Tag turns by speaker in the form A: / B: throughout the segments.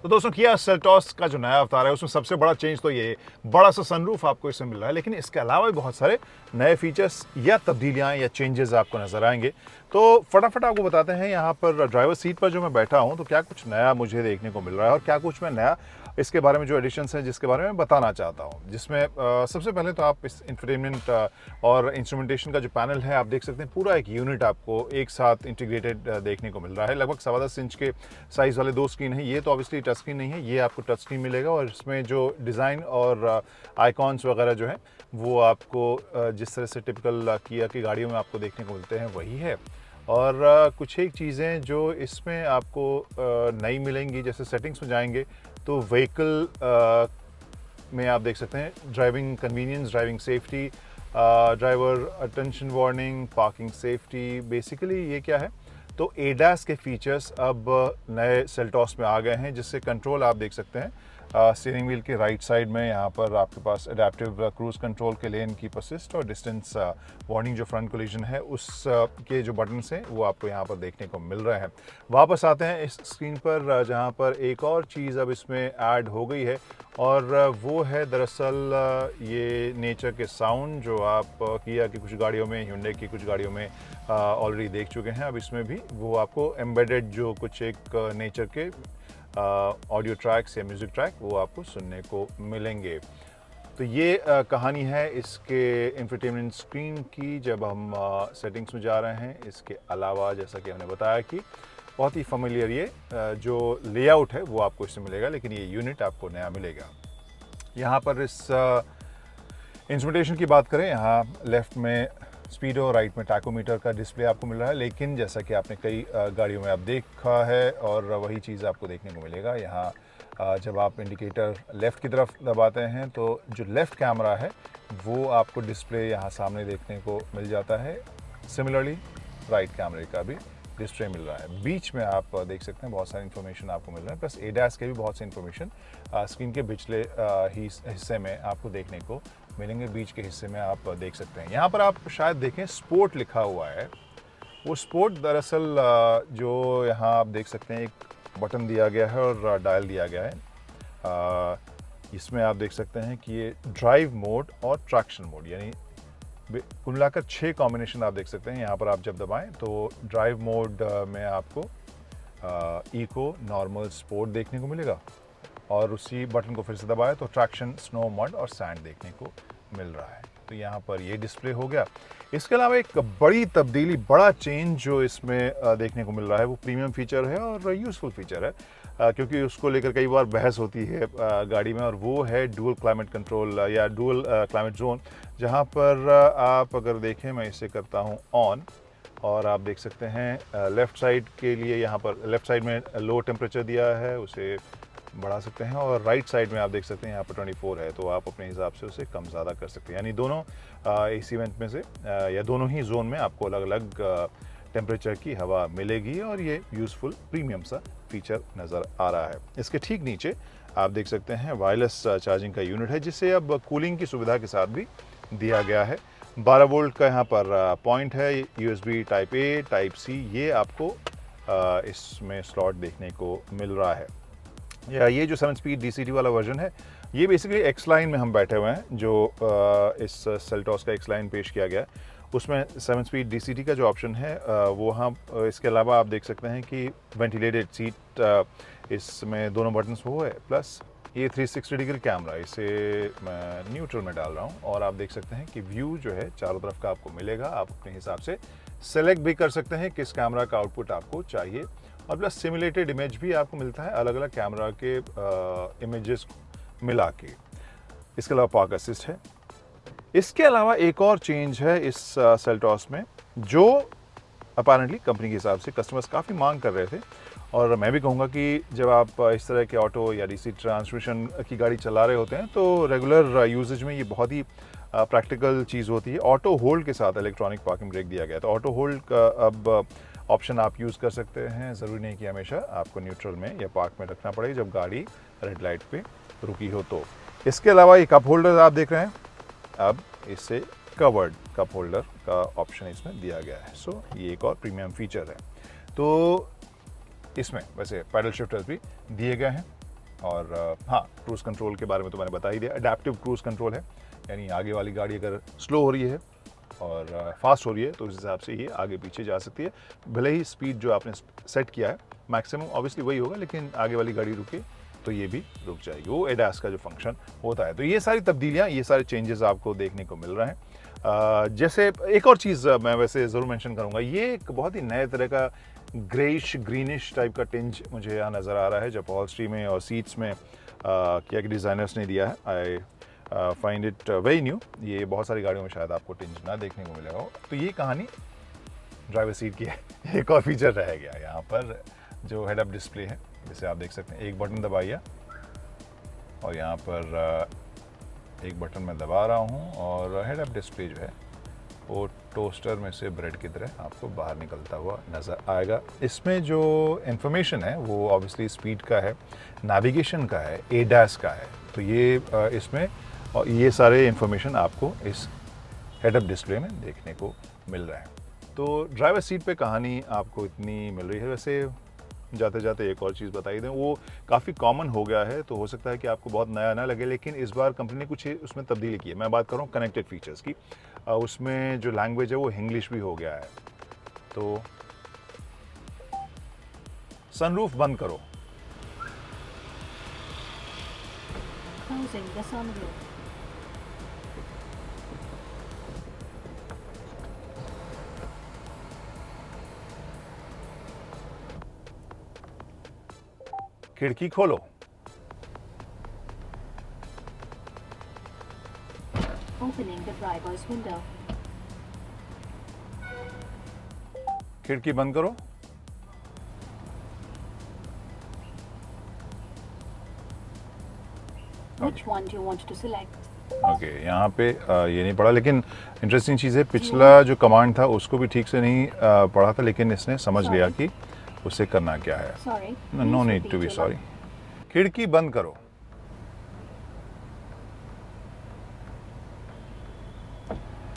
A: तो दोस्तों Kia Seltos का जो नया अवतार है उसमें सबसे बड़ा चेंज तो ये बड़ा सा सनरूफ आपको इसमें मिल रहा है, लेकिन इसके अलावा भी बहुत सारे नए फीचर्स या तब्दीलियां या चेंजेस आपको नजर आएंगे। तो फटाफट आपको बताते हैं यहाँ पर ड्राइवर सीट पर जो मैं बैठा हूँ तो क्या कुछ नया मुझे देखने को मिल रहा है और क्या कुछ मैं नया इसके बारे में जो एडिशंस हैं जिसके बारे में बताना चाहता हूँ। जिसमें सबसे पहले तो आप इस इंफोटेनमेंट और इंस्ट्रूमेंटेशन का जो पैनल है आप देख सकते हैं, पूरा एक यूनिट आपको एक साथ इंटीग्रेटेड देखने को मिल रहा है। लगभग 10.25 इंच के साइज़ वाले दो स्क्रीन है। ये तो ऑब्वियसली टच स्क्रीन नहीं है, ये आपको टच स्क्रीन मिलेगा और इसमें जो डिज़ाइन और आइकॉन्स वगैरह जो है वो आपको जिस तरह से टिपिकल किया की गाड़ियों में आपको देखने को मिलते हैं वही है। और कुछ एक चीज़ें जो इसमें आपको नई मिलेंगी, जैसे सेटिंग्स में जाएंगे तो व्हीकल में आप देख सकते हैं driving convenience, driving safety, driver attention warning, parking safety. Basically ये क्या है, तो एडास के फीचर्स अब नए सेल्टॉस में आ गए हैं, जिससे कंट्रोल आप देख सकते हैं स्टीयरिंग व्हील के राइट साइड में यहाँ पर आपके पास एडेप्टिव क्रूज कंट्रोल के लेन कीप असिस्ट और डिस्टेंस वार्निंग जो फ्रंट कोलिजन है उस के जो बटन्स हैं वो आपको यहाँ पर देखने को मिल रहे हैं। वापस आते हैं इस स्क्रीन पर जहाँ पर एक और चीज़ अब इसमें ऐड हो गई है और वो है दरअसल ये नेचर के साउंड जो आप किया की कुछ गाड़ियों में, hyundai की कुछ गाड़ियों में ऑलरेडी देख चुके हैं। अब इसमें भी वो आपको एम्बेडेड जो कुछ एक नेचर के ऑडियो ट्रैक्स या म्यूज़िक ट्रैक वो आपको सुनने को मिलेंगे। तो ये कहानी है इसके इंफोटेनमेंट स्क्रीन की जब हम सेटिंग्स में जा रहे हैं। इसके अलावा जैसा कि हमने बताया कि बहुत ही फेमिलियर ये जो लेआउट है वो आपको इसमें मिलेगा, लेकिन ये यूनिट आपको नया मिलेगा। यहाँ पर इस इंस्ट्रूमेंटेशन की बात करें, यहाँ लेफ़्ट में स्पीडो, राइट में टैकोमीटर का डिस्प्ले आपको मिल रहा है, लेकिन जैसा कि आपने कई गाड़ियों में आप देखा है और वही चीज़ आपको देखने को मिलेगा। यहाँ जब आप इंडिकेटर लेफ़्ट की तरफ दबाते हैं तो जो लेफ़्ट कैमरा है वो आपको डिस्प्ले यहाँ सामने देखने को मिल जाता है। सिमिलरली राइट कैमरे का भी डिस्प्ले मिल रहा है। बीच में आप देख सकते हैं बहुत सारी इन्फॉर्मेशन आपको मिल रहा है, प्लस एडास के भी बहुत सी इन्फॉर्मेशन स्क्रीन के पिछले हिस्से में आपको देखने को मिलेंगे। बीच के हिस्से में आप देख सकते हैं, यहाँ पर आप शायद देखें स्पोर्ट लिखा हुआ है। वो स्पोर्ट दरअसल जो यहाँ आप देख सकते हैं एक बटन दिया गया है और डायल दिया गया है। इसमें आप देख सकते हैं कि ये ड्राइव मोड और ट्रैक्शन मोड यानी कुल मिलाकर 6 कॉम्बिनेशन आप देख सकते हैं। यहाँ पर आप जब दबाएं तो ड्राइव मोड में आपको इको, नॉर्मल, स्पोर्ट देखने को मिलेगा और उसी बटन को फिर से दबाएं तो ट्रैक्शन, स्नो, मड और सैंड देखने को मिल रहा है। तो यहाँ पर ये डिस्प्ले हो गया। इसके अलावा एक बड़ी तब्दीली, बड़ा चेंज जो इसमें देखने को मिल रहा है वो प्रीमियम फीचर है और यूज़फुल फीचर है, क्योंकि उसको लेकर कई बार बहस होती है गाड़ी में, और वो है डुअल क्लाइमेट कंट्रोल या डुअल क्लाइमेट जोन। जहाँ पर आप अगर देखें, मैं इसे करता हूँ ऑन और आप देख सकते हैं लेफ़्ट साइड के लिए यहाँ पर लेफ़्ट साइड में लो टेम्परेचर दिया है, उसे बढ़ा सकते हैं और राइट साइड में आप देख सकते हैं यहाँ पर 24 है, तो आप अपने हिसाब से उसे कम ज़्यादा कर सकते हैं। यानी दोनों इस इवेंट में से या दोनों ही जोन में आपको अलग अलग टेम्परेचर की हवा मिलेगी और ये यूज़फुल प्रीमियम सा फीचर नज़र आ रहा है। इसके ठीक नीचे आप देख सकते हैं वायरलेस चार्जिंग का यूनिट है, जिसे अब कूलिंग की सुविधा के साथ भी दिया गया है। 12 वोल्ट का यहाँ पर पॉइंट है, USB type A, type C ये आपको इसमें स्लॉट देखने को मिल रहा है। या ये जो 7 स्पीड DCT वाला वर्जन है, ये बेसिकली एक्स लाइन में हम बैठे हुए हैं, जो इस सेल्टॉस का एक्स लाइन पेश किया गया है उसमें 7 स्पीड DCT का जो ऑप्शन है वो हम इसके अलावा आप देख सकते हैं कि वेंटिलेटेड सीट, इसमें दोनों बटन्स वो है, प्लस ये 360 डिग्री कैमरा, इसे मैं न्यूट्रल में डाल रहा हूँ और आप देख सकते हैं कि व्यू जो है चारों तरफ का आपको मिलेगा। आप अपने हिसाब से सेलेक्ट भी कर सकते हैं किस कैमरा का आउटपुट आपको चाहिए और प्लस सिमुलेटेड इमेज भी आपको मिलता है अलग अलग कैमरा के इमेजेस मिला के। इसके अलावा पार्क असिस्ट है। इसके अलावा एक और चेंज है इस सेल्टॉस में जो अपेरेंटली कंपनी के हिसाब से कस्टमर्स काफ़ी मांग कर रहे थे, और मैं भी कहूँगा कि जब आप इस तरह के ऑटो या DC ट्रांसमिशन की गाड़ी चला रहे होते हैं तो रेगुलर यूजेज में ये बहुत ही प्रैक्टिकल चीज़ होती है। ऑटो होल्ड के साथ इलेक्ट्रॉनिक पार्किंग ब्रेक दिया गया, तो ऑटो होल्ड का अब ऑप्शन आप यूज़ कर सकते हैं। ज़रूरी नहीं कि हमेशा आपको न्यूट्रल में या पार्क में रखना पड़े जब गाड़ी रेड लाइट पे रुकी हो। तो इसके अलावा ये कप होल्डर आप देख रहे हैं, अब इससे कवर्ड कप होल्डर का ऑप्शन इसमें दिया गया है। सो ये एक और प्रीमियम फीचर है। तो इसमें वैसे पैडल शिफ्टर्स भी दिए गए हैं। और हाँ, क्रूज़ कंट्रोल के बारे में तो मैंने बता ही दिया। अडेप्टिव क्रूज़ कंट्रोल है, यानी आगे वाली गाड़ी अगर स्लो हो रही है और फास्ट हो रही है तो उस हिसाब से ये आगे पीछे जा सकती है। भले ही स्पीड जो आपने सेट किया है मैक्सिमम ऑब्वियसली वही होगा, लेकिन आगे वाली गाड़ी रुके तो ये भी रुक जाएगी। वो एडास का जो फंक्शन होता है। तो ये सारी तब्दीलियाँ, ये सारे चेंजेस आपको देखने को मिल रहे हैं। जैसे एक और चीज़ मैं वैसे ज़रूर मेंशन करूँगा, ये एक बहुत ही नए तरह का ग्रेइश ग्रीनिश टाइप का टिंज मुझे यहाँ नज़र आ रहा है, जब अपॉल्स्ट्री में और सीट्स में क्या कि डिज़ाइनर्स ने दिया है। I find it very new. ये बहुत सारी गाड़ियों में शायद आपको टिंज ना देखने को मिलेगा हो। तो ये कहानी ड्राइवर सीट की है। एक और फीचर रह गया यहाँ पर, जो हेड अप डिस्प्ले है, जिसे आप देख सकते हैं। एक बटन दबाइए और यहाँ पर एक बटन मैं दबा रहा हूँ और हेड अप डिस्प्ले जो है वो टोस्टर में से ब्रेड की तरह आपको बाहर निकलता हुआ नज़र आएगा। इसमें जो इन्फॉर्मेशन है वो ऑब्वियसली स्पीड का है, नेविगेशन का है, एडास का है। तो ये इसमें और ये सारे इन्फॉर्मेशन आपको इस हेड अप डिस्प्ले में देखने को मिल रहा है। तो ड्राइवर सीट पे कहानी आपको इतनी मिल रही है। वैसे जाते जाते एक और चीज़ बताई दें, वो काफ़ी कॉमन हो गया है, तो हो सकता है कि आपको बहुत नया ना लगे, लेकिन इस बार कंपनी ने कुछ उसमें तब्दीली की है। मैं बात कर रहा हूँ कनेक्टेड फीचर्स की। उसमें जो लैंग्वेज है वो इंग्लिश भी हो गया है। तो सनरूफ बंद करो।
B: Closing the sunroof.
A: खिड़की खोलो।
B: Opening the driver's window.
A: खिड़की बंद करो।
B: Which one do you want to select?
A: Okay, यहाँ पे ये नहीं पढ़ा, लेकिन इंटरेस्टिंग चीज़ है, पिछला जो कमांड था उसको भी ठीक से नहीं पढ़ा था, लेकिन इसने समझ लिया कि उसे करना क्या है।
B: Sorry.
A: No need to be sorry. खिड़की बंद करो।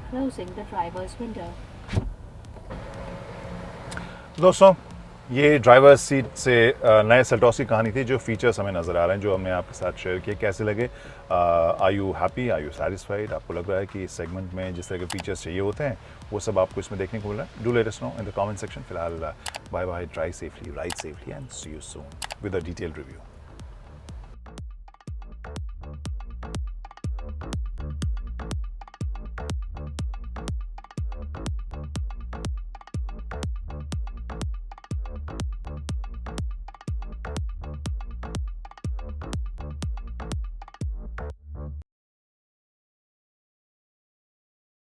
B: Closing the driver's window.
A: दोस्तों, ये ड्राइवर सीट से नए सेल्टॉस की कहानी थी। जो फीचर्स हमें नज़र आ रहे हैं, जो हमने आपके साथ शेयर किए, कैसे लगे? Are you happy, are you satisfied? आपको लग रहा है कि इस सेगमेंट में जिस तरह के फीचर्स चाहिए होते हैं वो सब आपको इसमें देखने को मिल रहा है? Do let us know in the comment section. फिलहाल bye bye, drive safely, ride safely and see you soon with a detailed review.